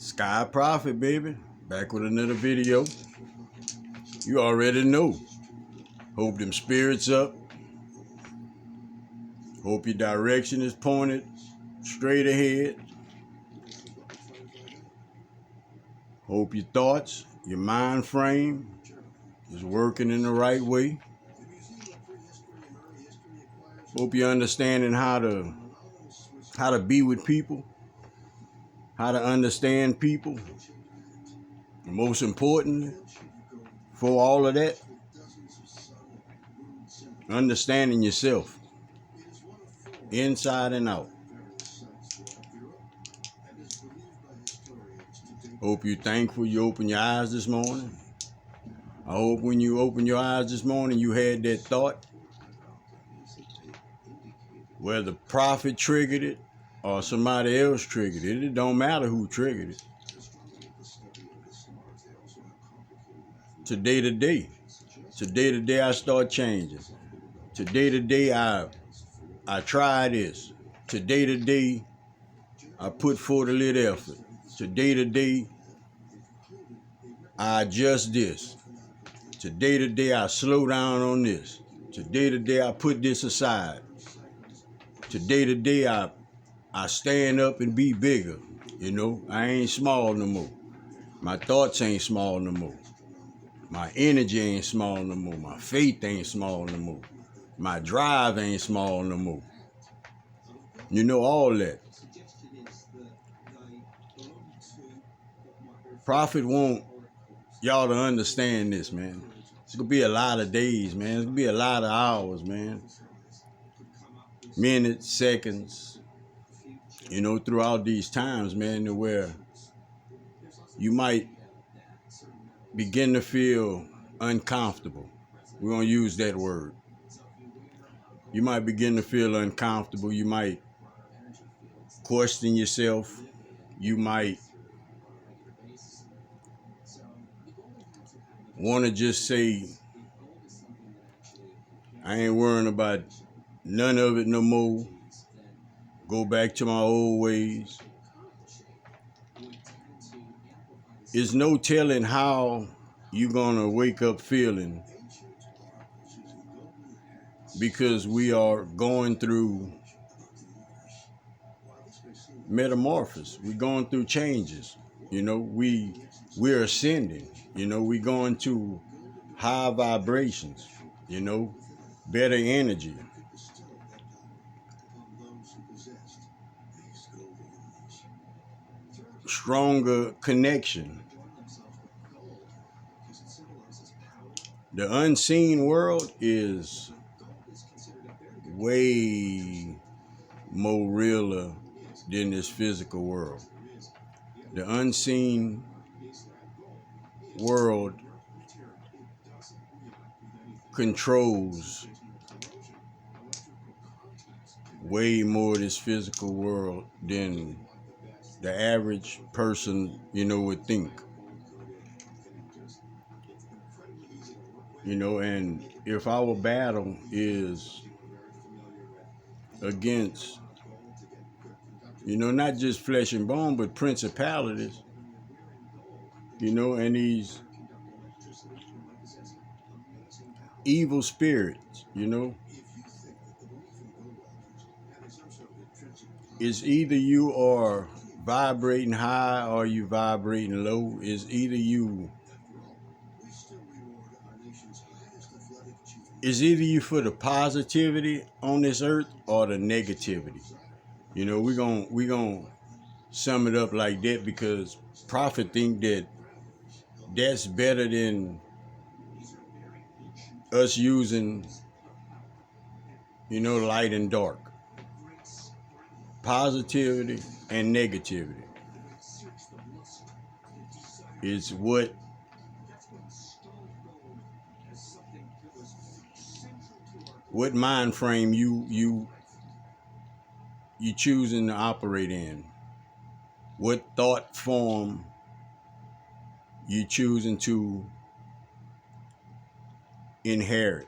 Sky Prophet, baby. Back with another video. You already know. Hope them spirits up. Hope your direction is pointed straight ahead. Hope your thoughts, your mind frame is working in the right way. Hope you're understanding how to be with people, how to understand people. And most importantly, for all of that, understanding yourself, inside and out. Hope you're thankful you opened your eyes this morning. I hope when you opened your eyes this morning, you had that thought, whether the prophet triggered it or somebody else triggered it. It don't matter who triggered it. Today to day, I start changing. Today to day, I try this. Today to day, I put forth a little effort. Today to day, I adjust this. Today to day, I slow down on this. Today to day, I put this aside. Today to day, I stand up and be bigger. You know, I ain't small no more. My thoughts ain't small no more. My energy ain't small no more. My faith ain't small no more. My drive ain't small no more. You know, all that. Prophet want y'all to understand this, man. It's gonna be a lot of days, man. It's gonna be a lot of hours, man. Minutes, seconds, you know, throughout these times, man, to where you might begin to feel uncomfortable. We're gonna use that word. You might begin to feel uncomfortable. You might question yourself. You might want to just say, I ain't worrying about none of it no more. Go back to my old ways. There's no telling how you're gonna wake up feeling, because we are going through metamorphosis. We're going through changes. You know, we're ascending. You know, we're going to high vibrations, you know, better energy. Stronger connection. The unseen world is way more realer than this physical world. The unseen world controls way more this physical world than the average person, you know, would think. You know, and if our battle is against, you know, not just flesh and bone, but principalities, you know, and these evil spirits, you know, it's either you are vibrating high or you vibrating low. It's either you for the positivity on this earth or the negativity. You know, we're gonna sum it up like that, because prophet think that that's better than us using, you know, light and dark, positivity and negativity. It's what mind frame you choosing to operate in, what thought form you choosing to inherit.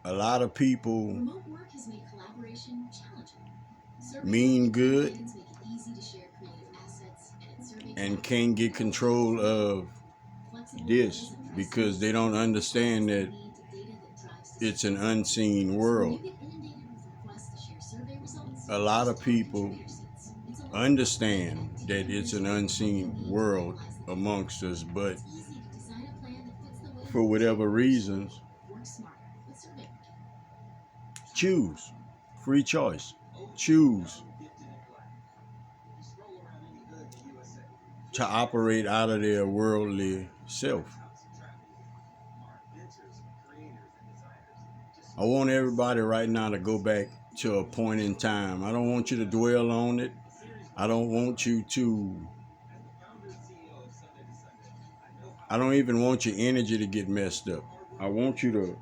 A lot of people mean good and can't get control of this because they don't understand that it's an unseen world. A lot of people understand that it's an unseen world amongst us, but for whatever reasons, choose. Free choice. Choose to operate out of their worldly self. I want everybody right now to go back to a point in time. I don't want you to dwell on it. I don't want you to, I don't even want your energy to get messed up. I want you to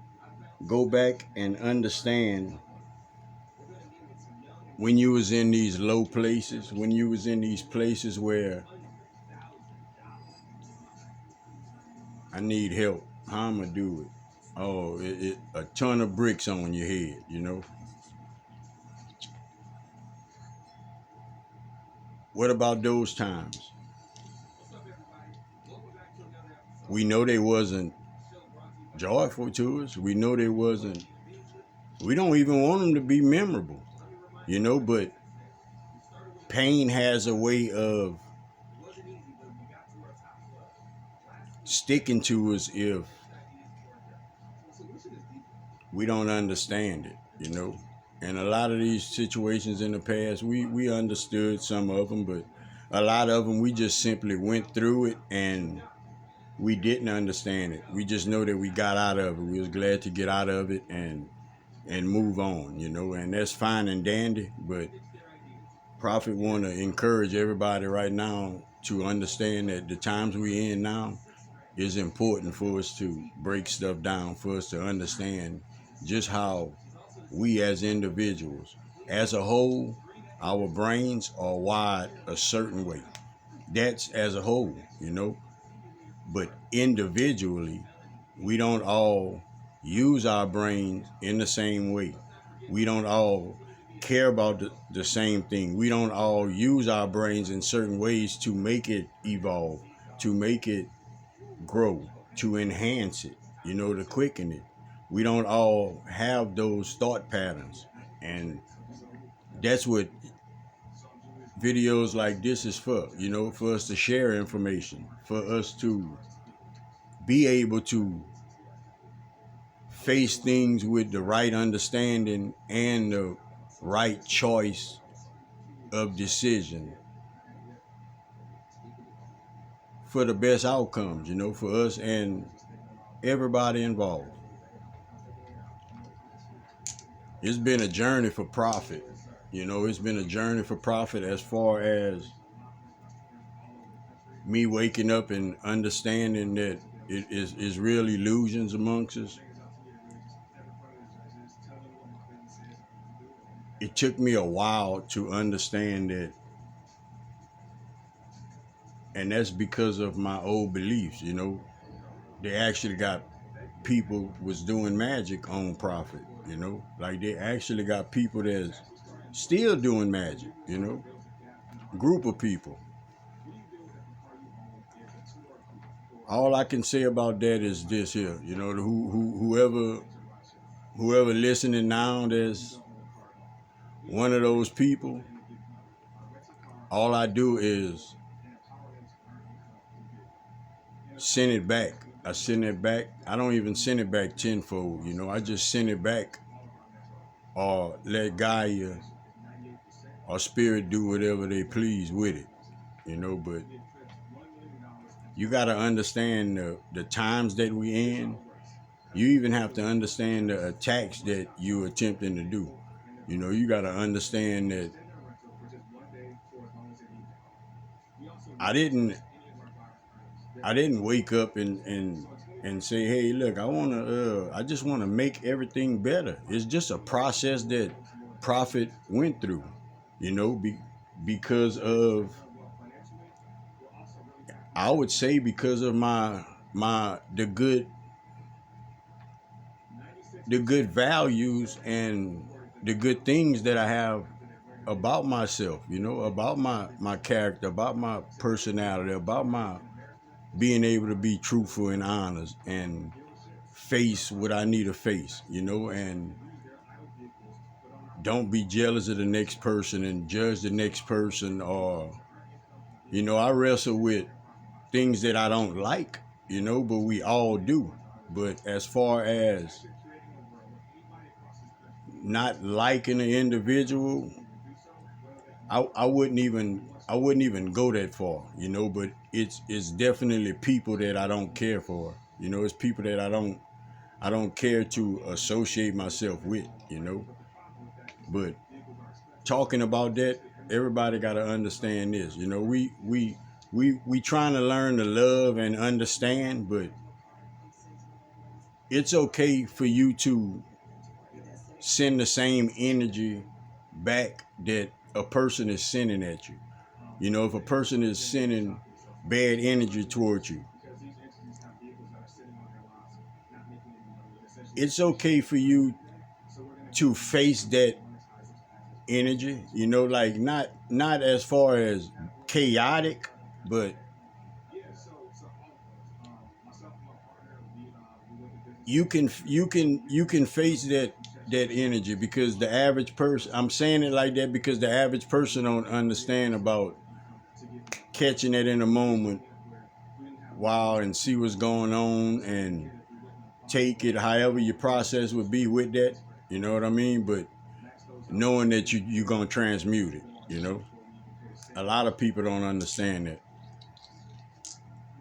go back and understand when you was in these low places, when you was in these places where I need help. How am I do it? Oh, a ton of bricks on your head, you know. What about those times? We know they wasn't joyful to us. We know they wasn't. We don't even want them to be memorable, you know. But pain has a way of sticking to us if we don't understand it, you know. And a lot of these situations in the past, we understood some of them, but a lot of them we just simply went through it and we didn't understand it. We just know that we got out of it. We was glad to get out of it and move on, you know. And that's fine and dandy, but Prophet want to encourage everybody right now to understand that the times we in now is important for us to break stuff down, for us to understand just how we as individuals, as a whole, our brains are wired a certain way. That's as a whole, you know. But individually, we don't all use our brains in the same way. We don't all care about the same thing. We don't all use our brains in certain ways to make it evolve, to make it grow, to enhance it, you know, to quicken it. We don't all have those thought patterns. And that's what videos like this is for, you know, for us to share information, for us to be able to face things with the right understanding and the right choice of decision for the best outcomes, you know, for us and everybody involved. It's been a journey for Prophet. You know, it's been a journey for Prophet as far as me waking up and understanding that it is real illusions amongst us. It took me a while to understand that, and that's because of my old beliefs, you know. They actually got people was doing magic on Prophet, you know. Like they actually got people that's still doing magic, you know. Group of people. All I can say about that is this here, you know, whoever listening now that's one of those people, all I do is send it back. I send it back. I don't even send it back tenfold, you know. I just send it back or let Gaia or Spirit do whatever they please with it, you know. But you got to understand the times that we in. You even have to understand the attacks that you attempting to do. You know, you got to understand that I didn't wake up and say, hey, look, I just want to make everything better. It's just a process that Prophet went through, you know, because of, I would say because of the good values and the good things that I have about myself, you know, about my character, about my personality, about my being able to be truthful and honest and face what I need to face, you know, and don't be jealous of the next person and judge the next person. Or, you know, I wrestle with things that I don't like, you know, but we all do. But as far as not liking an individual, I wouldn't even go that far, you know. But it's definitely people that I don't care for, you know. It's people that I don't care to associate myself with, you know. But talking about that, everybody got to understand this, you know. We trying to learn to love and understand, but it's okay for you to send the same energy back that a person is sending at you. You know, if a person is sending bad energy towards you, it's okay for you to face that energy, you know, like not as far as chaotic, but you can face that energy, because the average person, I'm saying it like that because the average person don't understand about catching it in a moment, wow, and see what's going on and take it however your process would be with that, you know what I mean? But knowing that you're gonna transmute it, you know. A lot of people don't understand that.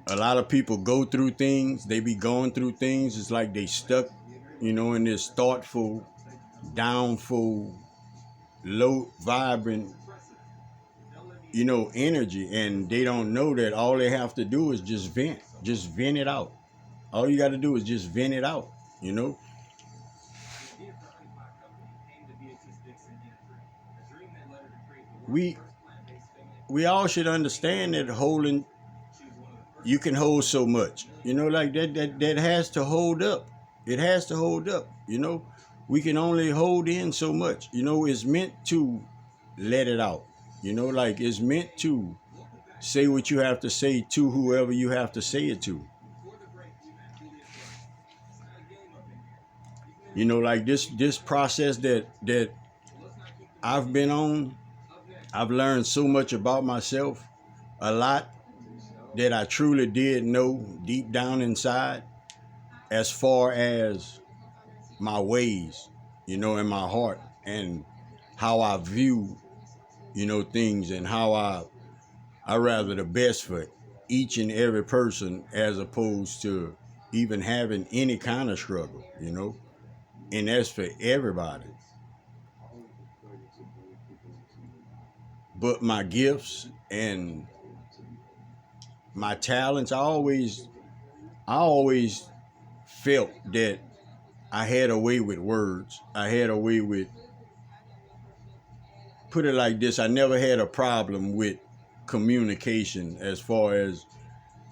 A lot of people go through things, they be going through things, it's like they stuck, you know, in this thoughtful, downful, low vibrant, you know, energy, and they don't know that all they have to do is just vent it out. All you got to do is just vent it out, you know. We we all should understand that holding, you can hold so much, you know, like that has to hold up. It has to hold up, you know. We can only hold in so much, you know. It's meant to let it out, you know, like it's meant to say what you have to say to whoever you have to say it to, you know. Like this process that I've been on, I've learned so much about myself, a lot that I truly did know deep down inside, as far as my ways, you know, in my heart, and how I view, you know, things, and how I rather the best for each and every person, as opposed to even having any kind of struggle, you know. And that's for everybody. But my gifts and my talents, I always felt that I had a way with words. I had a way with, put it like this, I never had a problem with communication, as far as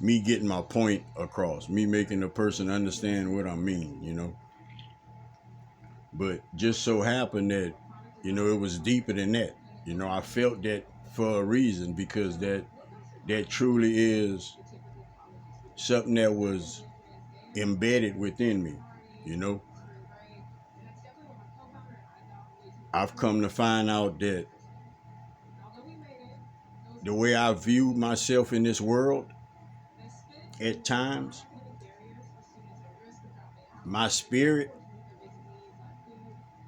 me getting my point across, me making the person understand what I mean, you know. But just so happened that, you know, it was deeper than that. You know, I felt that for a reason, because that truly is something that was embedded within me, you know. I've come to find out that the way I view myself in this world, at times, my spirit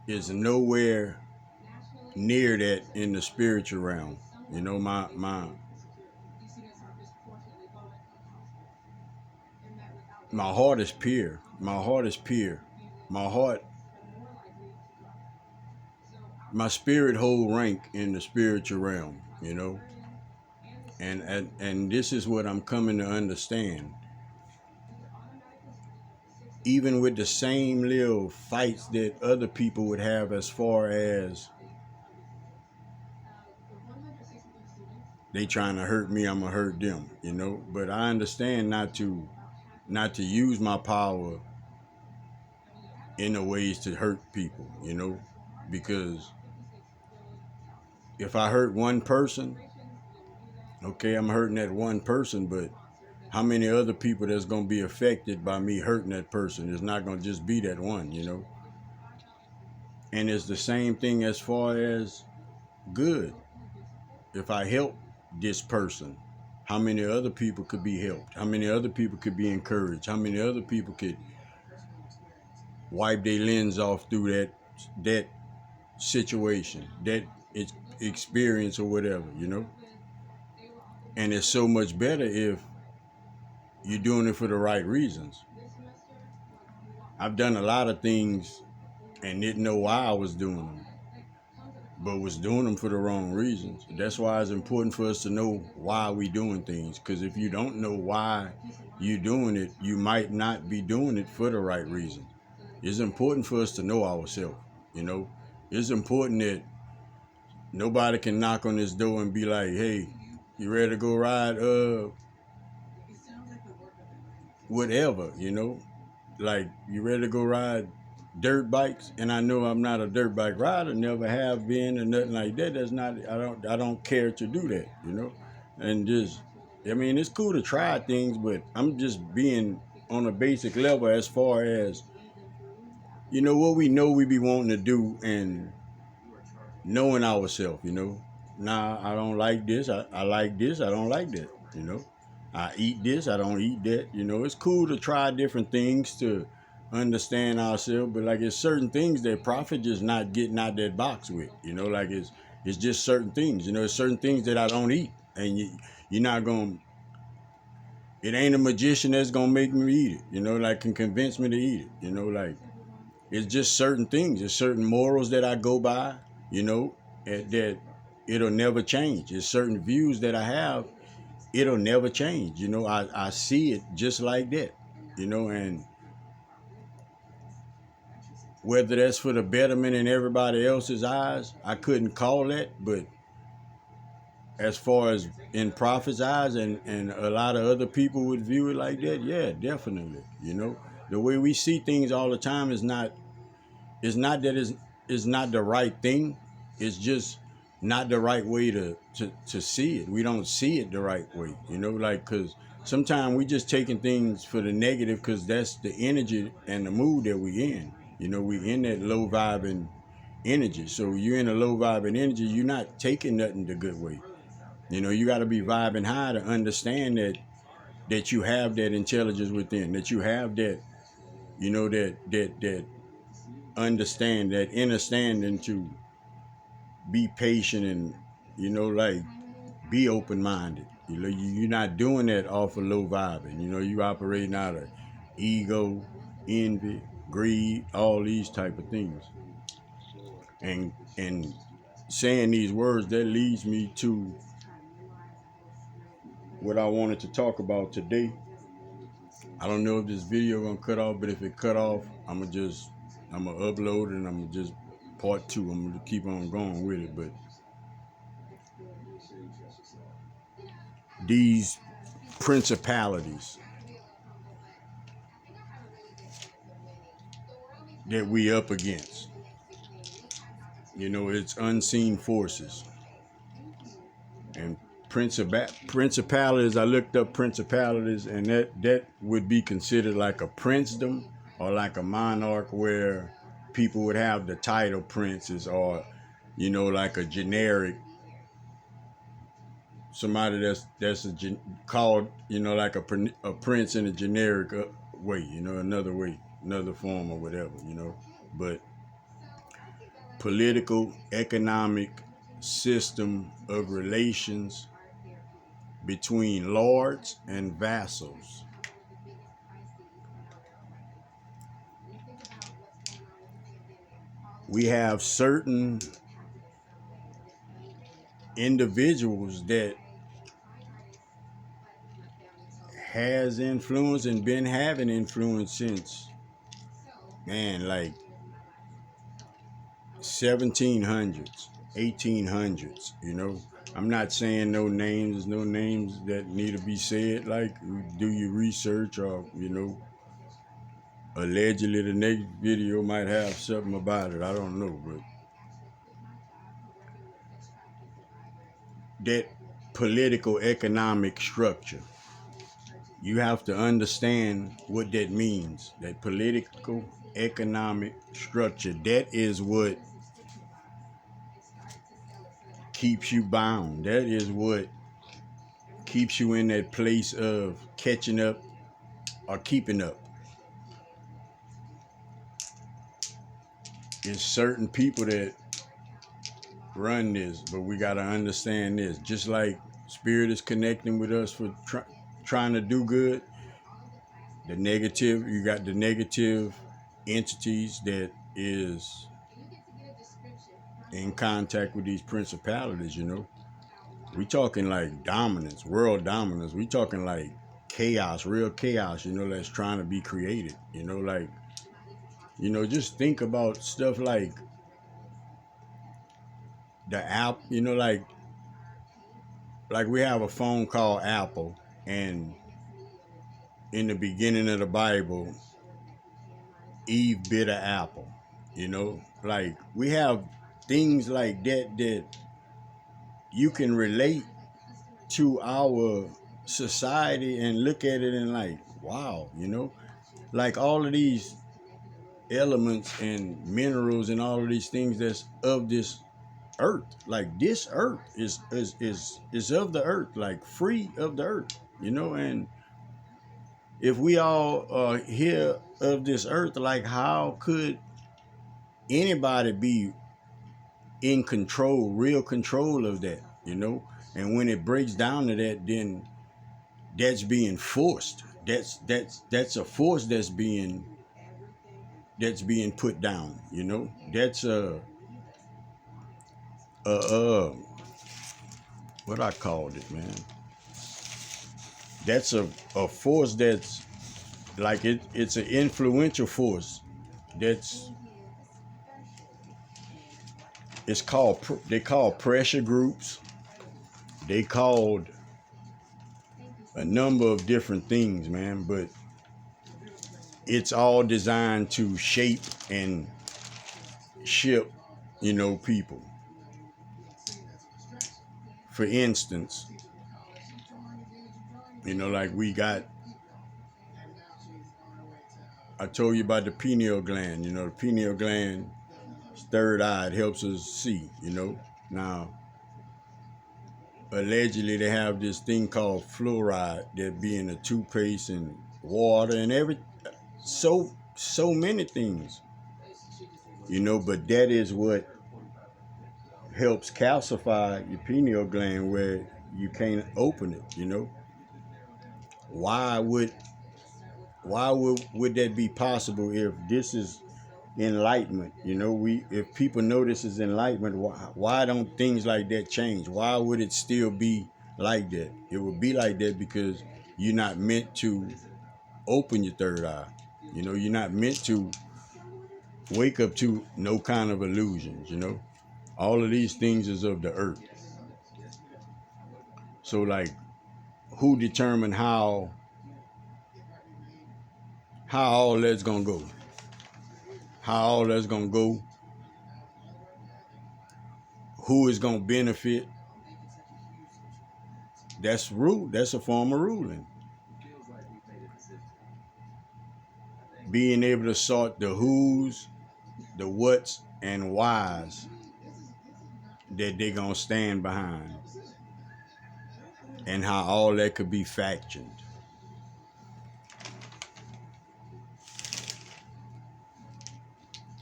is nowhere near that in the spiritual realm. You know, my heart is pure. My heart is pure. My heart, my spirit hold rank in the spiritual realm, you know. And this is what I'm coming to understand. Even with the same little fights that other people would have, as far as they trying to hurt me, I'm gonna hurt them, you know. But I understand not to use my power in the ways to hurt people, you know, because if I hurt one person, okay, I'm hurting that one person, but how many other people that's gonna be affected by me hurting that person? It's not gonna just be that one, you know. And it's the same thing as far as good. If I help this person, how many other people could be helped? How many other people could be encouraged? How many other people could wipe their lens off through that situation, that experience or whatever, you know? And it's so much better if you're doing it for the right reasons. I've done a lot of things and didn't know why I was doing them, but was doing them for the wrong reasons. That's why it's important for us to know why we doing things. Because if you don't know why you're doing it, you might not be doing it for the right reason. It's important for us to know ourselves, you know. It's important that nobody can knock on this door and be like, hey, you ready to go ride whatever, you know? Like, you ready to go ride dirt bikes? And I know I'm not a dirt bike rider, never have been or nothing like that. That's not, I don't care to do that, you know? And just, I mean, it's cool to try things, but I'm just being on a basic level as far as, you know, what we know we be wanting to do and knowing ourselves, you know. Nah, I don't like this. I like this. I don't like that, you know. I eat this. I don't eat that. You know, it's cool to try different things to understand ourselves, but like it's certain things that prophet just not getting out that box with. You know, like it's just certain things. You know, it's certain things that I don't eat, and you're not gonna. It ain't a magician that's gonna make me eat it. You know, like can convince me to eat it. You know, like it's just certain things. It's certain morals that I go by. You know, that it'll never change. It's certain views that I have, it'll never change. You know, I see it just like that, you know, and whether that's for the betterment in everybody else's eyes, I couldn't call that, but as far as in prophet's eyes and a lot of other people would view it like that, yeah, definitely. You know, the way we see things all the time is not, it's not that it's not the right thing. It's just not the right way to see it. We don't see it the right way, you know, like, because sometimes we just taking things for the negative because that's the energy and the mood that we in. You know, we in that low vibing energy. So you're in a low vibing energy, you're not taking nothing the good way. You know, you got to be vibing high to understand that you have that intelligence within, that you have that, you know, that understand, that understanding to be patient and, you know, like be open minded. You know, you're not doing that off of low vibing. You know, you operating out of ego, envy, greed, all these type of things. And saying these words, that leads me to what I wanted to talk about today. I don't know if this video gonna cut off, but if it cut off, I'm gonna upload it and I'm gonna just part two. I'm gonna keep on going with it, but these principalities that we up against, you know, it's unseen forces and principalities. I looked up principalities, and that would be considered like a princedom or like a monarch where people would have the title princes, or, you know, like a generic somebody called, you know, like a prince in a generic way, you know, another way, another form or whatever, you know. But political, economic system of relations between lords and vassals. We have certain individuals that has influence and been having influence since, man, like 1700s, 1800s, you know. I'm not saying no names, there's no names that need to be said. Like, do your research, or, you know, allegedly the next video might have something about it. I don't know, but that political economic structure. You have to understand what that means. That political economic structure, that is what keeps you bound. That is what keeps you in that place of catching up or keeping up. It's certain people that run this, but we got to understand this. Just like spirit is connecting with us for trying to do good, the negative, you got the negative entities that is in contact with these principalities, you know. We talking like dominance, world dominance. We talking like chaos, real chaos, you know, that's trying to be created. You know, like, you know, just think about stuff like the app, you know, like we have a phone called Apple, and in the beginning of the Bible, Eve bit an apple. You know, like we have things like that that you can relate to our society and look at it and like, wow, you know, like all of these elements and minerals and all of these things that's of this earth. Like this earth is of the earth, like free of the earth, you know. And if we all are here of this earth, like how could anybody be in control, real control of that, you know? And when it breaks down to that, then that's being forced. That's a force that's being put down, you know. That's a what I called it, man. That's a force that's like it's an influential force. That's it's called they call pressure groups. They called a number of different things, man, but it's all designed to shape and ship, you know, people. For instance, you know, like we got, I told you about the pineal gland. You know, the pineal gland, third eye, it helps us see, you know. Now, allegedly they have this thing called fluoride that be in the toothpaste and water and so many things, you know, but that is what helps calcify your pineal gland where you can't open it, you know. Why would that be possible if this is enlightenment? You know, if people know this is enlightenment, why don't things like that change? Why would it still be like that? It would be like that because you're not meant to open your third eye. You know, you're not meant to wake up to no kind of illusions, you know. All of these things is of the earth. So like who determined how all that's gonna go? How all that's gonna go? Who is gonna benefit? That's rule. That's a form of ruling. Being able to sort the who's, the what's, and why's that they gonna stand behind, and how all that could be factioned.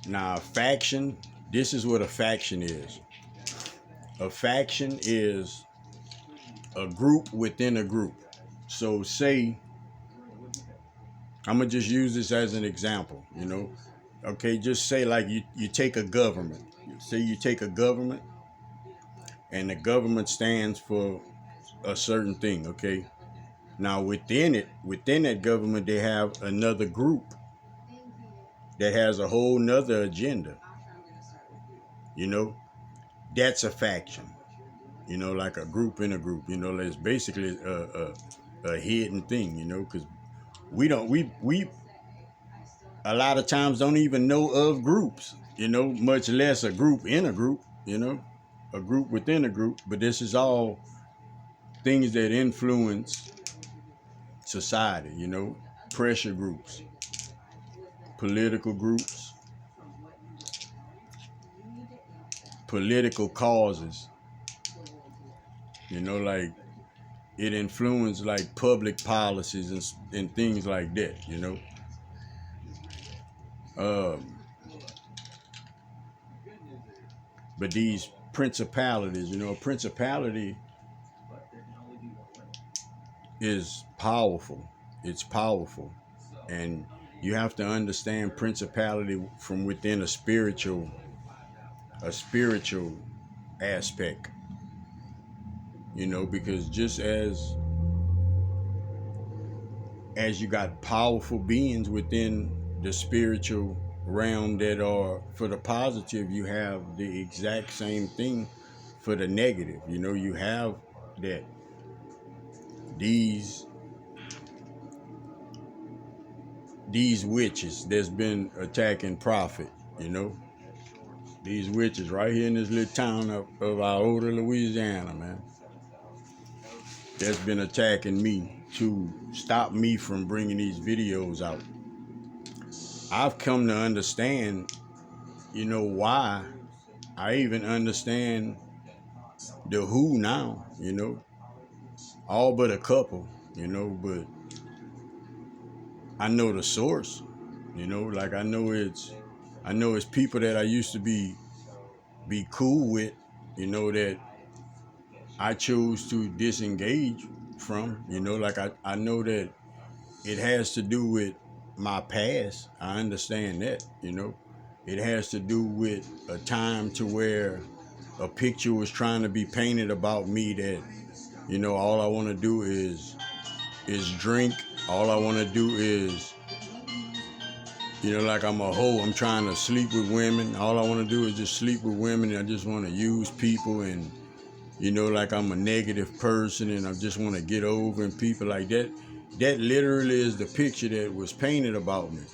Now, a faction. This is what a faction is. A faction is a group within a group. So say, I'm gonna just use this as an example, you know. Okay, just say like you take a government. Say you take a government and the government stands for a certain thing, okay? Now within that government, they have another group that has a whole nother agenda. You know, that's a faction. You know, like a group in a group. You know, that's basically a hidden thing. You know, because we a lot of times don't even know of groups. You know, much less a group in a group. You know, a group within a group, but this is all things that influence society, you know, pressure groups, political groups, political causes, you know, like it influenced like public policies and things like that, you know. Um, but these principalities, you know, a principality is powerful. It's powerful. And you have to understand principality from within a spiritual aspect, you know, because just as you got powerful beings within the spiritual realm that are for the positive, you have the exact same thing for the negative. You know, you have that these witches that's been attacking prophet, you know, these witches right here in this little town of Iota, Louisiana, man, that's been attacking me to stop me from bringing these videos out. I've come to understand, you know, why. I even understand the who now, you know, all but a couple, you know, but I know the source, you know, like I know it's people that I used to be cool with, you know, that I chose to disengage from, you know, like I know that it has to do with my past. I understand that, you know. It has to do with a time to where a picture was trying to be painted about me that, you know, all I want to do is drink. All I want to do is, you know, like I'm a hoe. I'm trying to sleep with women. All I want to do is just sleep with women. And I just want to use people, and, you know, like I'm a negative person and I just want to get over and people like that. That literally is the picture that was painted about me.